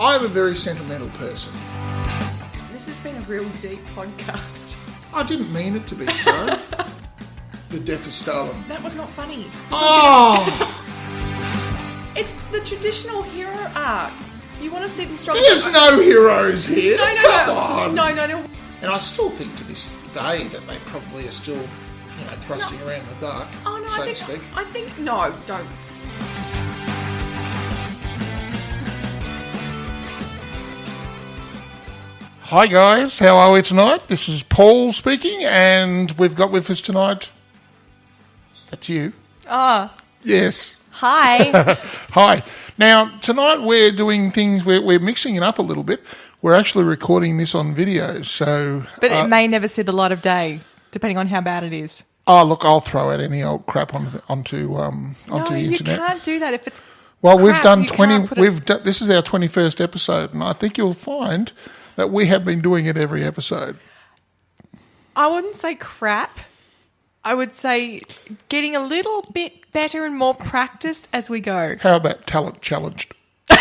I'm a very sentimental person. This has been a real deep podcast. I didn't mean it to be so. The deafest darling. That was not funny. Oh! It's the traditional hero arc. You want to see them struggle. There's no heroes here. Come on. No. And I still think to this day that they probably are still, thrusting around in the dark, so to speak. I think, no, don't. Hi guys, how are we tonight? This is Paul speaking, and we've got with us tonight. That's you. Oh. Yes. Hi. Hi. Now, tonight we're doing things, we're mixing it up a little bit. We're actually recording this on video, so... But it may never see the light of day, depending on how bad it is. Oh, look, I'll throw out any old crap onto the internet. No, you can't do that if it's Well, crap, we've done 20... This is our 21st episode, and I think you'll find that we have been doing it every episode. I wouldn't say crap. I would say getting a little bit better and more practiced as we go. How about talent challenged? I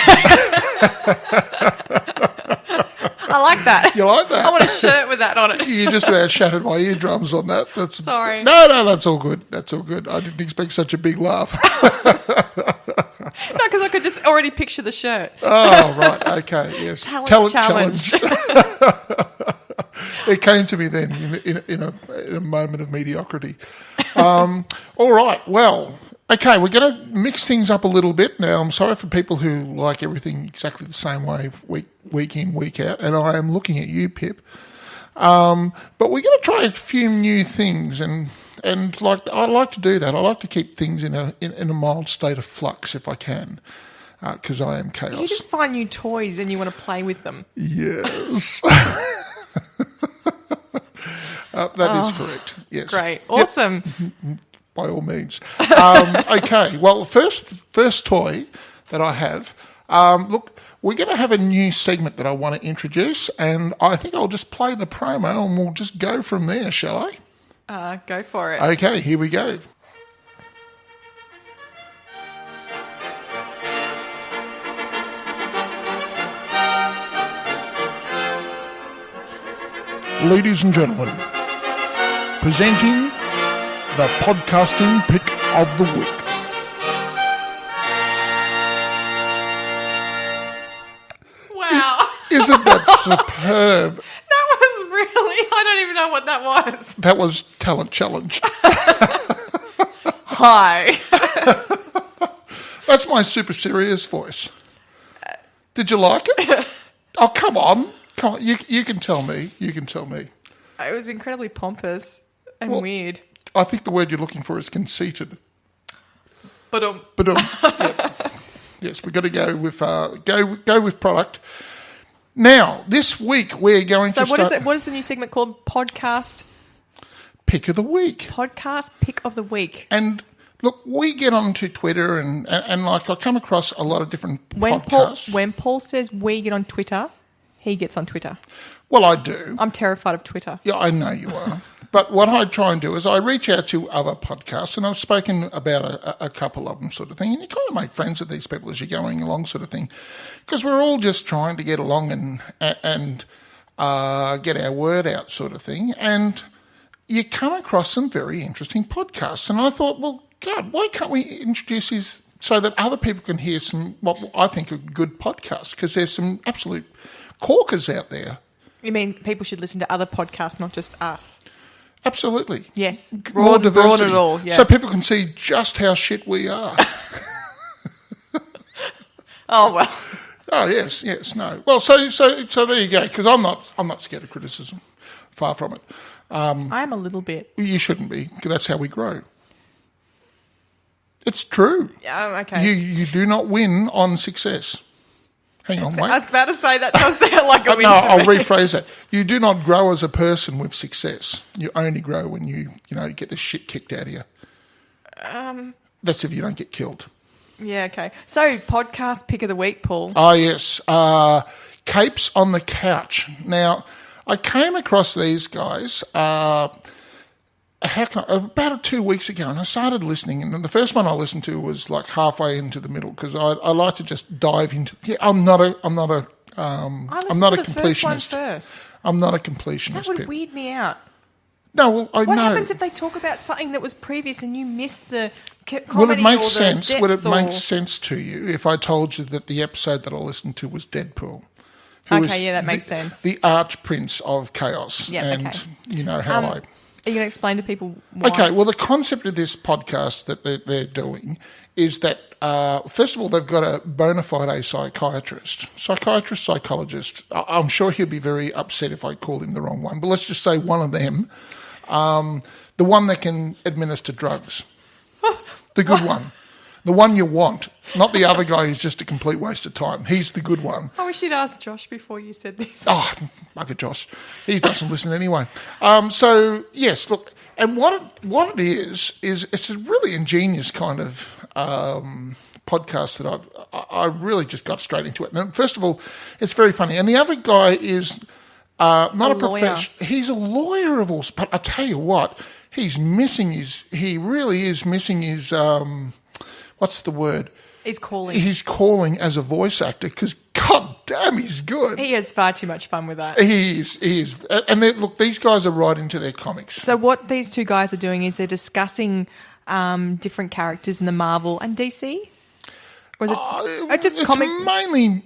like that. You like that? I want a shirt with that on it. You just about shattered my eardrums on that. That's Sorry. No, that's all good. That's all good. I didn't expect such a big laugh. No, because I could just already picture the shirt. Oh, right. Okay. Yes. Talent challenged. It came to me then in a moment of mediocrity. All right. Well, okay. We're going to mix things up a little bit. Now, I'm sorry for people who like everything exactly the same way week in, week out. And I am looking at you, Pip. But we're going to try a few new things, and like I like to do that. I like to keep things in a mild state of flux if I can, because I am chaos. You just find new toys and you want to play with them. Yes. That is correct. Yes. Great. Awesome. Yep. By all means. Okay. Well, first toy that I have. Look, we're going to have a new segment that I want to introduce, and I think I'll just play the promo and we'll just go from there, shall I? Go for it. Okay, here we go. Ladies and gentlemen, presenting the podcasting pick of the week. Wow. Isn't that superb? That was really, I don't even know what that was. That was talent challenge. Hi. That's my super serious voice. Did you like it? Oh, come on. Come on. You can tell me. You can tell me. It was incredibly pompous and weird. I think the word you're looking for is conceited. But Yep. Yes, we've got to go with go with product. Now, this week we're going to start... So what is the new segment called? Podcast Pick of the Week. Podcast Pick of the Week. And look, we get onto Twitter and like I come across a lot of different podcasts. When Paul says we get on Twitter, he gets on Twitter. Well, I do. I'm terrified of Twitter. Yeah, I know you are. But what I try and do is I reach out to other podcasts, and I've spoken about a couple of them sort of thing, and you kind of make friends with these people as you're going along sort of thing, because we're all just trying to get along and get our word out sort of thing, and you come across some very interesting podcasts. And I thought, well, God, why can't we introduce these so that other people can hear some, what I think are good podcasts, because there's some absolute corkers out there. You mean people should listen to other podcasts, not just us? Absolutely. Yes. More diversity. Broad it all, yeah. So people can see just how shit we are. Oh, well. Oh, yes, no. Well, so there you go, because I'm not scared of criticism. Far from it. I am a little bit. You shouldn't be, because that's how we grow. It's true. Okay. You do not win on success. Hang on, wait. I was about to say that does sound like a win. No, I'll rephrase that. You do not grow as a person with success. You only grow when you get the shit kicked out of you. That's if you don't get killed. Yeah, okay. So, podcast pick of the week, Paul. Oh, yes. Capes on the Couch. Now, I came across these guys about 2 weeks ago, and I started listening, and the first one I listened to was like halfway into the middle, because I like to just dive into. Yeah, I'm not a I I'm not a listened to the first one completionist. first. I'm not a completionist. That would Pip. weird me out. No, well, I What know. happens if they talk about something that was previous and you missed the comedy Will it make or the sense? depth Would it make or- sense to you if I told you that the episode that I listened to was Deadpool? Who Okay, was yeah, that makes sense. The arch prince of chaos. Yeah, and okay. you know how I... Are you going to explain to people why? Okay, well, the concept of this podcast that they're doing is that, first of all, they've got a bona fide psychiatrist, psychologist. I'm sure he'll be very upset if I call him the wrong one, but let's just say one of them, the one that can administer drugs, the good one, the one you want, not the other guy who's just a complete waste of time. He's the good one. I wish you'd asked Josh before you said this. Oh, bugger Josh. He doesn't listen anyway. So, yes, look, and what it is it's a really ingenious kind of podcast that I really just got straight into it. And first of all, it's very funny. And the other guy is not a professional. He's a lawyer of all, but I tell you what, he really is missing his, what's the word? He's calling. He's calling as a voice actor because, god damn, he's good. He has far too much fun with that. He is. And look, these guys are right into their comics. So what these two guys are doing is they're discussing different characters in the Marvel and DC? Or is it just comic?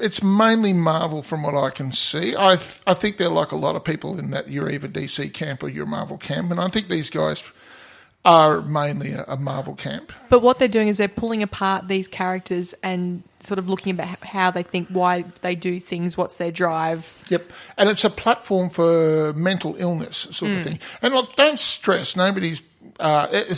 It's mainly Marvel from what I can see. I think they're like a lot of people in that you're either DC camp or you're Marvel camp. And I think these guys are mainly a Marvel camp. But what they're doing is they're pulling apart these characters and sort of looking at how they think, why they do things, what's their drive. Yep. And it's a platform for mental illness sort of thing. And look, don't stress. Nobody's... because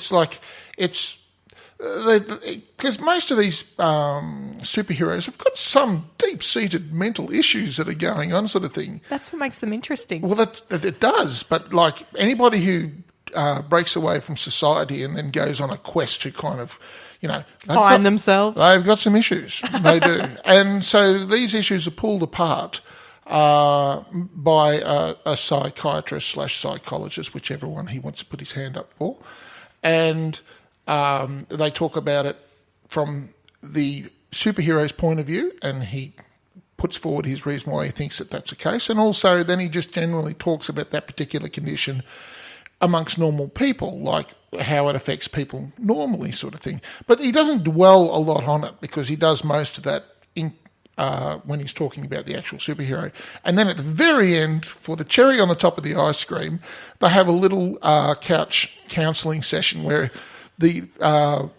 most of these superheroes have got some deep-seated mental issues that are going on sort of thing. That's what makes them interesting. Well, it does. But like anybody who breaks away from society and then goes on a quest to kind of, Find themselves. They've got some issues. They do. And so these issues are pulled apart by a psychiatrist / psychologist, whichever one he wants to put his hand up for. And they talk about it from the superhero's point of view, and he puts forward his reason why he thinks that that's the case. And also then he just generally talks about that particular condition amongst normal people, like how it affects people normally sort of thing. But he doesn't dwell a lot on it because he does most of that when he's talking about the actual superhero. And then at the very end, for the cherry on the top of the ice cream, they have a little couch counselling session where the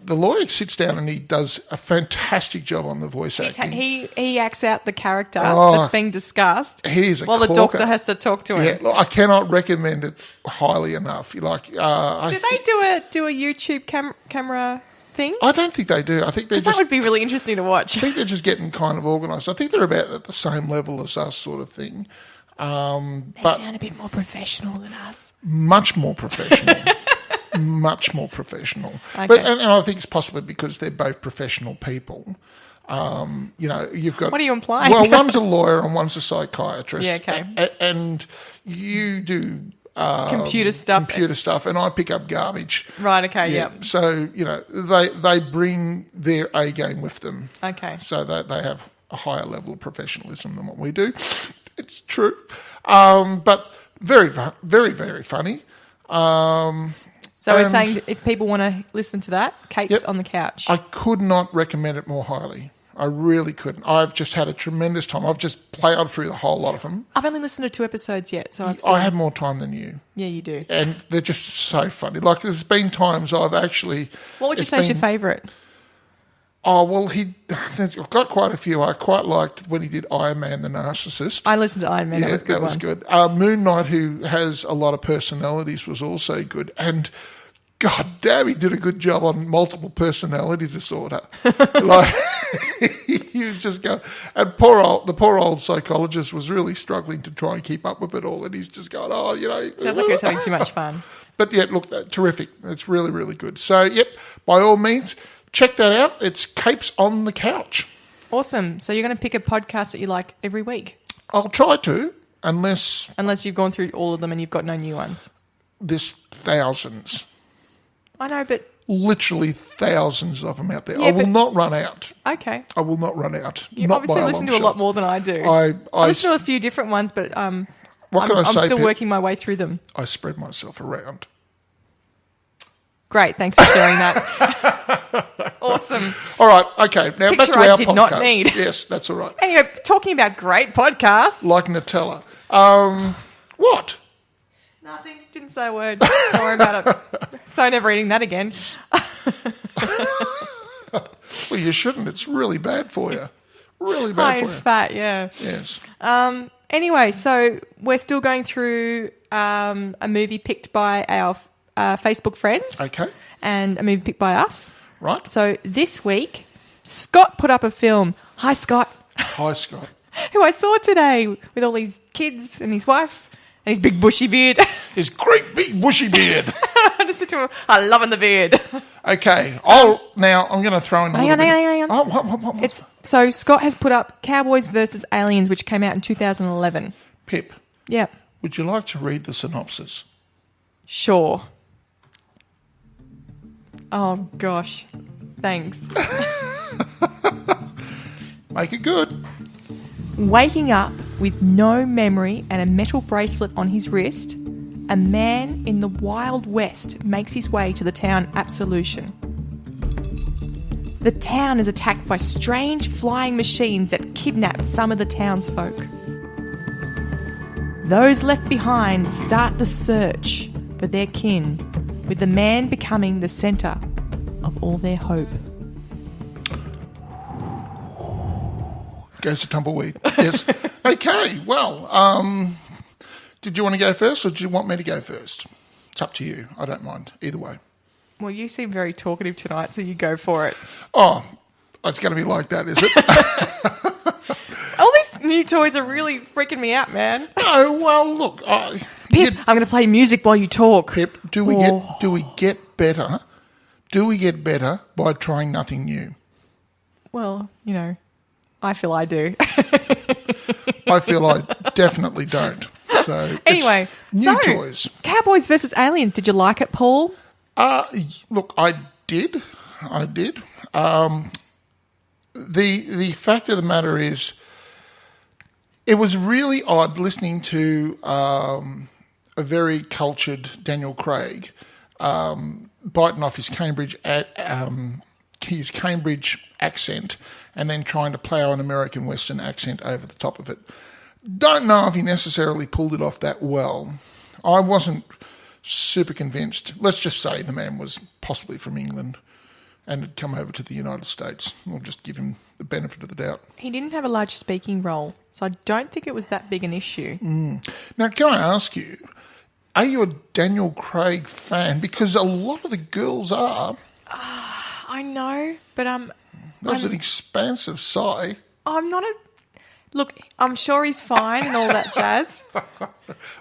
lawyer sits down and he does a fantastic job on the voice acting. He acts out the character that's being discussed while the doctor has to talk to him. Yeah, look, I cannot recommend it highly enough. Do they do a YouTube camera thing? I don't think they do. I think that would be really interesting to watch. I think they're just getting kind of organised. I think they're about at the same level as us sort of thing. They sound a bit more professional than us. Much more professional. Much more professional. Okay. But and I think it's possibly because they're both professional people. You've got... What are you implying? Well, one's a lawyer and one's a psychiatrist. Yeah, okay. And you do... computer stuff, and I pick up garbage. Right, okay, yeah. yep. So, they bring their A game with them. Okay. So they have a higher level of professionalism than what we do. It's true. But very, very, very funny. So we're saying if people want to listen to that, Kate's on the couch. I could not recommend it more highly. I really couldn't. I've just had a tremendous time. I've just plowed through the whole lot of them. I've only listened to 2 episodes yet, so I have more time than you. Yeah, you do. And they're just so funny. Like, there's been times I've actually... What would you say is your favourite? Oh, well, I've got quite a few. I quite liked when he did Iron Man the Narcissist. I listened to Iron Man. Yeah, that was a good was good. Moon Knight, who has a lot of personalities, was also good. And god damn, he did a good job on multiple personality disorder. Like, he was just going... And the poor old psychologist was really struggling to try and keep up with it all. And he's just going, Sounds like he was having too much fun. But yeah, look, terrific. It's really, really good. So, yep, by all means... Check that out. It's Capes on the Couch. Awesome. So you're going to pick a podcast that you like every week? I'll try to, unless you've gone through all of them and you've got no new ones. There's thousands. I know, but literally thousands of them out there. Yeah, I will not run out. Okay. I will not run out. You not obviously by listen to long a lot shot. more than I do. I listen to a few different ones, but what can I I'm say, still Pip? working my way through them. I spread myself around. Great, thanks for sharing that. Awesome. All right, okay. Now back Picture to I our did podcast. not need. Yes, that's all right. Anyway, talking about great podcasts. Like Nutella. What? Nothing. Didn't say a word. Don't worry about it. So never eating that again. Well, you shouldn't. It's really bad for you. Really High bad in for you. fat, yeah. Yes. Anyway, so we're still going through a movie picked by our Facebook friends. Okay. And a movie picked by us. Right. So this week, Scott put up a film. Hi, Scott. Hi, Scott. Who I saw today with all these kids and his wife and his big bushy beard. His great big bushy beard. I just said to him, I'm loving the beard. Okay. Now I'm going to throw in a little bit. Hang on. Oh, what? So Scott has put up Cowboys versus Aliens, which came out in 2011. Pip, Yeah. would you like to read the synopsis? Sure. Oh, gosh. Thanks. Make it good. Waking up with no memory and a metal bracelet on his wrist, a man in the Wild West makes his way to the town Absolution. The town is attacked by strange flying machines that kidnap some of the townsfolk. Those left behind start the search for their kin, with the man becoming the centre of all their hope. Goes to tumbleweed. Yes. Okay. Well, did you want to go first or do you want me to go first? It's up to you. I don't mind. Either way. Well, you seem very talkative tonight, so you go for it. Oh, it's going to be like that, is it? All these new toys are really freaking me out, man. No, well, look. Pip, I'm going to play music while you talk. Pip, do we get better? Do we get better by trying nothing new? Well, you know, I feel I do. I feel I definitely don't. So Anyway, it's new toys. Cowboys versus Aliens. Did you like it, Paul? Look, I did. The fact of the matter is, it was really odd listening to a very cultured Daniel Craig biting off his Cambridge accent and then trying to plough an American Western accent over the top of it. Don't know if he necessarily pulled it off that well. I wasn't super convinced. Let's just say the man was possibly from England and had come over to the United States. We'll just give him the benefit of the doubt. He didn't have a large speaking role, so I don't think it was that big an issue. Now, can I ask you, are you a Daniel Craig fan? Because a lot of the girls are. I know, but That's an expansive sigh. I'm not a... Look, I'm sure he's fine and all that jazz.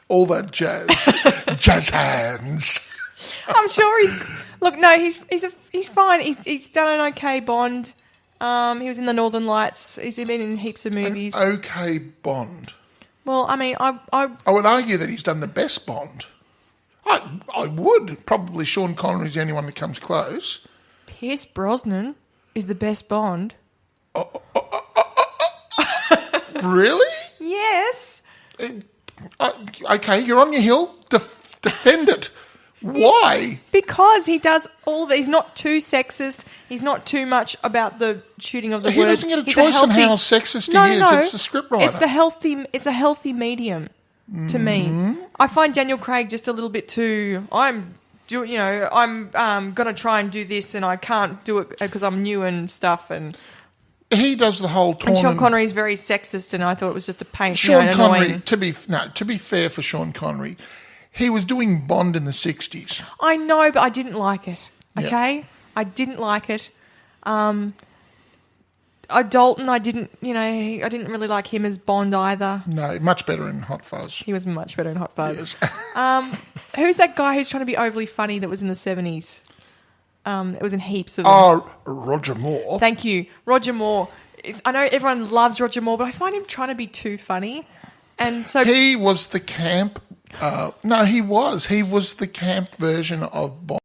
All that jazz. Jazz hands. I'm sure he's... Look, no, he's fine. He's done an okay Bond. He was in the Northern Lights. He's been in heaps of movies. An okay Bond. Well, I mean, I would argue that he's done the best Bond. I would. Probably Sean Connery's the only one that comes close. Pierce Brosnan is the best Bond. Really? Yes. Okay, you're on your hill. Defend it. Why? Because he does all of it. He's not too sexist. He's not too much about the shooting of the He words. doesn't get a He's choice on how sexist he is. No. It's the scriptwriter. It's a healthy medium to me. I find Daniel Craig just a little bit too... I'm going to try and do this and I can't do it because I'm new and stuff. And he does the whole And Sean Connery is very sexist and I thought it was just a pain. Sean Connery, annoying. to be fair for Sean Connery, he was doing Bond in the 60s. I know, but I didn't like it. Okay? Yeah. I didn't like it. Dalton, I didn't really like him as Bond either. No, much better in Hot Fuzz. He was much better in Hot Fuzz. Yes. Who's that guy who's trying to be overly funny that was in the 70s? It was in heaps of them. Oh, Roger Moore. Thank you. Roger Moore. I know everyone loves Roger Moore, but I find him trying to be too funny. And so he was the camp... he was the camp version of Bond.